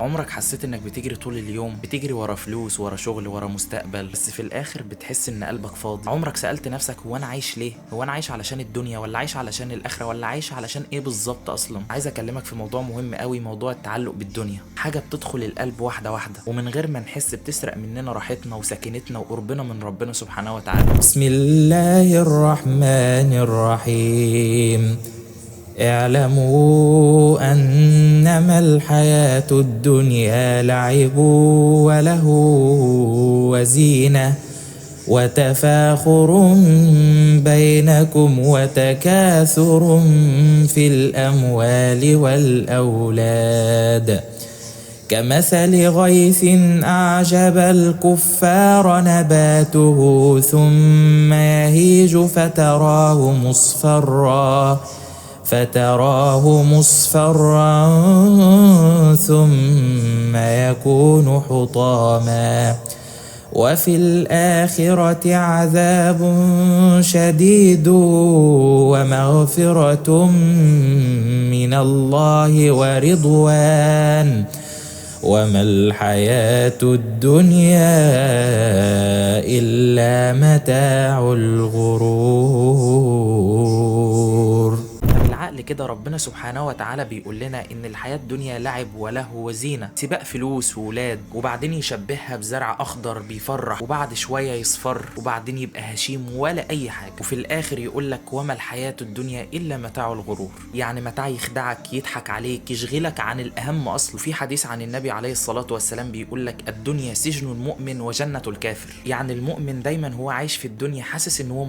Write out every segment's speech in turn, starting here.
عمرك حسيت انك بتجري طول اليوم، بتجري ورا فلوس، ورا شغل، ورا مستقبل، بس في الاخر بتحس ان قلبك فاضي؟ عمرك سألت نفسك هو انا عايش ليه؟ هو انا عايش علشان الدنيا، ولا عايش علشان الاخرة، ولا عايش علشان ايه بالظبط اصلا؟ عايز اكلمك في موضوع مهم قوي، موضوع التعلق بالدنيا. حاجة بتدخل القلب واحدة واحدة، ومن غير ما نحس بتسرق مننا راحتنا وسكينتنا وقربنا من ربنا سبحانه وتعالى. بسم الله الرحمن الرحيم. اعلموا أنما الحياة الدنيا لعب وله وزينة وتفاخر بينكم وتكاثر في الأموال والأولاد كمثل غيث أعجب الكفار نباته ثم يهيج فتراه مصفرا ثم يكون حطاما وفي الآخرة عذاب شديد ومغفرة من الله ورضوان وما الحياة الدنيا إلا متاع الغرور. بالعقل كده ربنا سبحانه وتعالى بيقول لنا ان الحياة الدنيا لعب وله وزينة، سباق فلوس وولاد، وبعدين يشبهها بزرع اخضر بيفرح وبعد شوية يصفر وبعدين يبقى هشيم ولا اي حاجة، وفي الاخر يقول لك وما الحياة الدنيا الا متاع الغرور. يعني متاع يخدعك، يضحك عليك، يشغلك عن الاهم اصلا. وفي حديث عن النبي عليه الصلاة والسلام بيقول لك الدنيا سجن المؤمن وجنة الكافر. يعني المؤمن دايما هو عايش في الدنيا حاسس ان هو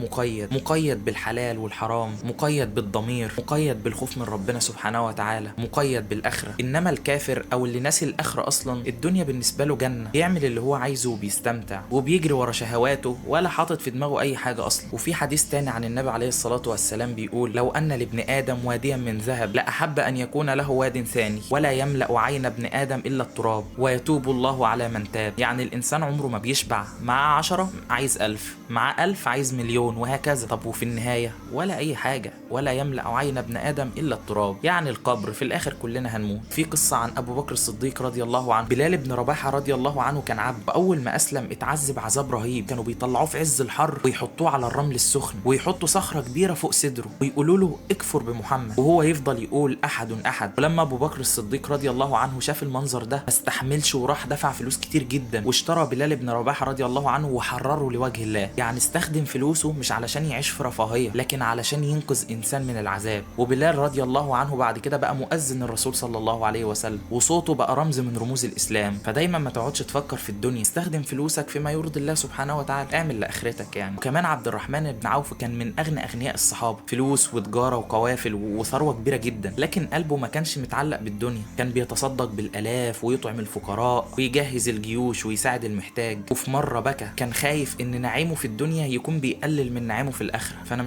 مقيد بالحلال والحرام، مقيد بالضمير، مقيد بالخوف من ربنا سبحانه وتعالى، مقيد بالآخرة. إنما الكافر أو اللي ناسي الآخرة أصلا، الدنيا بالنسبة له جنة، بيعمل اللي هو عايزه وبيستمتع وبيجري ورا شهواته ولا حاطط في دماغه أي حاجة أصلا. وفي حديث تاني عن النبي عليه الصلاة والسلام بيقول لو أن لابن آدم واديا من ذهب لأحب أن يكون له واد ثاني ولا يملأ عين ابن آدم إلا التراب ويتوب الله على من تاب. يعني الإنسان عمره ما بيشبع، معاه 10 عايز 1000، معاه 1000 عايز مليون، وهكذا. طب وفي النهاية ولا أي حاجة، ولا يملأ عين ابن آدم إلا التراب، يعني القبر. في الآخر كلنا هنموت. في قصة عن أبو بكر الصديق رضي الله عنه. بلال بن رباحة رضي الله عنه كان عبد، وأول ما أسلم اتعذب عذاب رهيب. كانوا بيطلعوه في عز الحر ويحطوه على الرمل السخن ويحطوا صخرة كبيرة فوق صدره ويقولوا له اكفر بمحمد، وهو يفضل يقول أحد أحد. ولما أبو بكر الصديق رضي الله عنه شاف المنظر ده ما استحملش وراح دفع فلوس كتير جدا واشترى بلال بن رباحة رضي الله عنه وحرره لوجه الله. يعني استخدم فلوسه مش علشان يعيش في رفاهية، لكن علشان ينقذ إنسان من العذاب. وبلال رضي الله عنه بعد كده بقى مؤذن الرسول صلى الله عليه وسلم، وصوته بقى رمز من رموز الإسلام. فدايما ما تقعدش تفكر في الدنيا، استخدم فلوسك فيما يرضي الله سبحانه وتعالى، اعمل لآخرتك يعني. وكمان عبد الرحمن بن عوف كان من أغنى أغنياء الصحابة، فلوس وتجارة وقوافل وثروة كبيرة جدا، لكن قلبه ما كانش متعلق بالدنيا. كان بيتصدق بالآلاف ويطعم الفقراء ويجهز الجيوش ويساعد المحتاج. وفي مرة بكى، كان خايف إن نعيمه في الدنيا يكون بيقلل من نعيمه في الآخرة. فأنا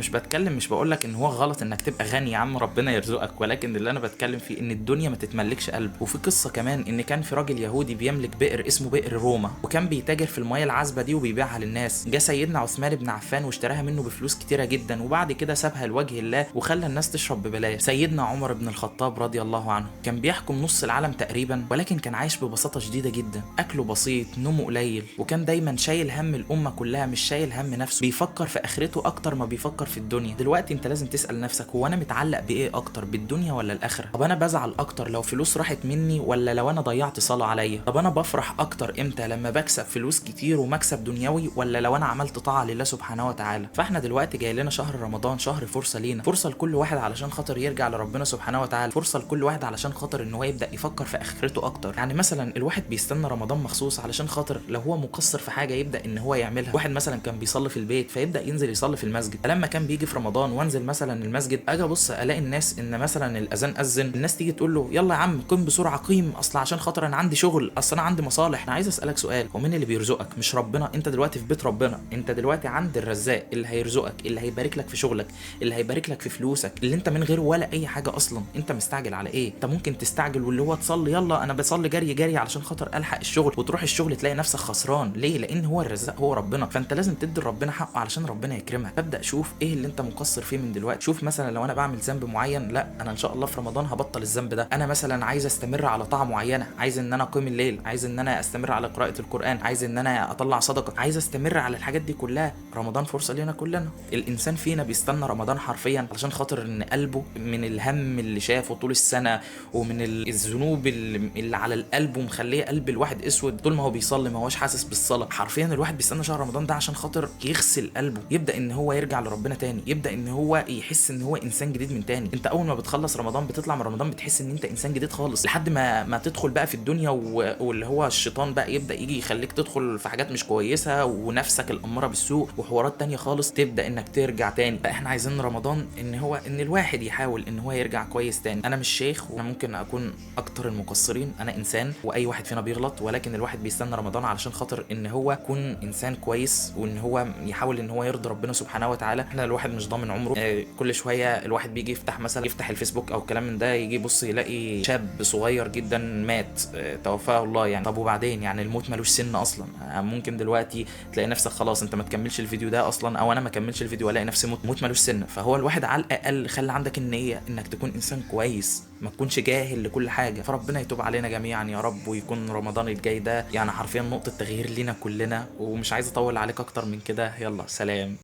مش بقولك إن هو غلط إنك تبقى غني، يا عم ربنا يرزقك، ولكن اللي انا بتكلم فيه ان الدنيا ما تتملكش قلب. وفي قصه كمان ان كان في راجل يهودي بيملك بئر اسمه بئر روما، وكان بيتاجر في الميه العذبه دي وبيبيعها للناس. جه سيدنا عثمان بن عفان واشتراها منه بفلوس كتيره جدا، وبعد كده سابها لوجه الله وخلى الناس تشرب ببلاش. سيدنا عمر بن الخطاب رضي الله عنه كان بيحكم نص العالم تقريبا، ولكن كان عايش ببساطه شديده جدا، اكله بسيط، نومه قليل، وكان دايما شايل هم الامه كلها، مش شايل هم نفسه، بيفكر في اخرته اكتر ما بيفكر في الدنيا. دلوقتي انت لازم تسال نفسك هو انا متعلق بايه اكتر، بالدنيا ولا الاخره؟ طب انا بزعل اكتر لو فلوس راحت مني ولا لو انا ضيعت صلاه عليا؟ طب انا بفرح اكتر امتى، لما بكسب فلوس كتير ومكسب دنيوي، ولا لو انا عملت طاعه لله سبحانه وتعالى؟ فاحنا دلوقتي جاي لنا شهر رمضان، شهر فرصه لينا، فرصه لكل واحد علشان خاطر يرجع لربنا سبحانه وتعالى، فرصه لكل واحد علشان خاطر ان هو يبدا يفكر في اخرته اكتر. يعني مثلا الواحد بيستنى رمضان مخصوص علشان خاطر لو هو مقصر في حاجه يبدا ان هو يعملها. واحد مثلا كان بيصلي في البيت فيبدا ينزل يصلي في المسجد. فلما كان بيجي في رمضان وانزل مثلا المسجد، اجي ابص الاقي الناس ان مثلا الاذان اذن، الناس تيجي تقول له يلا يا عم قم بسرعه، قيم، اصل عشان خاطر انا عندي شغل، اصل انا عندي مصالح. انا عايز اسالك سؤال، هو مين اللي بيرزقك؟ مش ربنا؟ انت دلوقتي في بيت ربنا، انت دلوقتي عند الرزاق اللي هيرزقك، اللي هيبارك لك في شغلك، اللي هيبارك لك في فلوسك، اللي انت من غيره ولا اي حاجه اصلا. انت مستعجل على ايه؟ انت ممكن تستعجل واللي هو تصلي يلا انا بصلي جري جري علشان خاطر الحق الشغل، وتروح الشغل تلاقي نفسك خسران. ليه؟ لان هو الرزاق هو ربنا. فانت لازم تدي ربنا حقه علشان ربنا يكرمك. تبدا شوف ايه اللي انت مقصر فيه من دلوقتي. شوف مثلا لو انا بعمل ذنب ذنب معين، لا انا ان شاء الله في رمضان هبطل الذنب ده. انا مثلا عايز استمر على طاعه معينه، عايز ان انا اقيم الليل، عايز ان انا استمر على قراءه القران، عايز ان انا اطلع صدقه، عايز استمر على الحاجات دي كلها. رمضان فرصه لينا كلنا. الانسان فينا بيستنى رمضان حرفيا علشان خاطر ان قلبه من الهم اللي شافه طول السنه ومن الذنوب اللي على القلب ومخليه قلب الواحد اسود طول ما هو بيصلي، ما هوش حاسس بالصلاه. حرفيا الواحد بيستنى شهر رمضان ده عشان خاطر يغسل قلبه، يبدا ان هو يرجع لربنا تاني، يبدا ان هو يحس ان هو انسان جديد من تاني. انت اول ما بتخلص رمضان بتطلع من رمضان بتحس ان انت انسان جديد خالص، لحد ما تدخل بقى في الدنيا واللي هو الشيطان بقى يبدا يجي يخليك تدخل في حاجات مش كويسه، ونفسك الاماره بالسوء وحوارات تانية خالص، تبدا انك ترجع تاني. فاحنا عايزين رمضان ان الواحد يحاول ان هو يرجع كويس تاني. انا مش شيخ وانا ممكن اكون اكتر المقصرين، انا انسان واي واحد فينا بيغلط، ولكن الواحد بيستنى رمضان علشان خاطر ان هو يكون انسان كويس، وان هو يحاول ان هو يرضي ربنا سبحانه وتعالى. احنا الواحد مش ضامن عمره. كل شويه الواحد بيجي يفتح الفيسبوك او كلام من ده، يجي يبص يلاقي شاب صغير جدا مات، توفاه الله يعني. طب وبعدين يعني الموت ملوش سن اصلا. ممكن دلوقتي تلاقي نفسك خلاص انت ما تكملش الفيديو ده اصلا، او انا ما كملش الفيديو والاقي نفسي موت ملوش سن. فهو الواحد على الاقل خلي عندك النيه انك تكون انسان كويس، ما تكونش جاهل لكل حاجه. فربنا يتوب علينا جميعا يا رب، ويكون رمضان الجاي ده يعني حرفيا نقطه تغيير لينا كلنا. ومش عايز اطول عليك اكتر من كده، يلا سلام.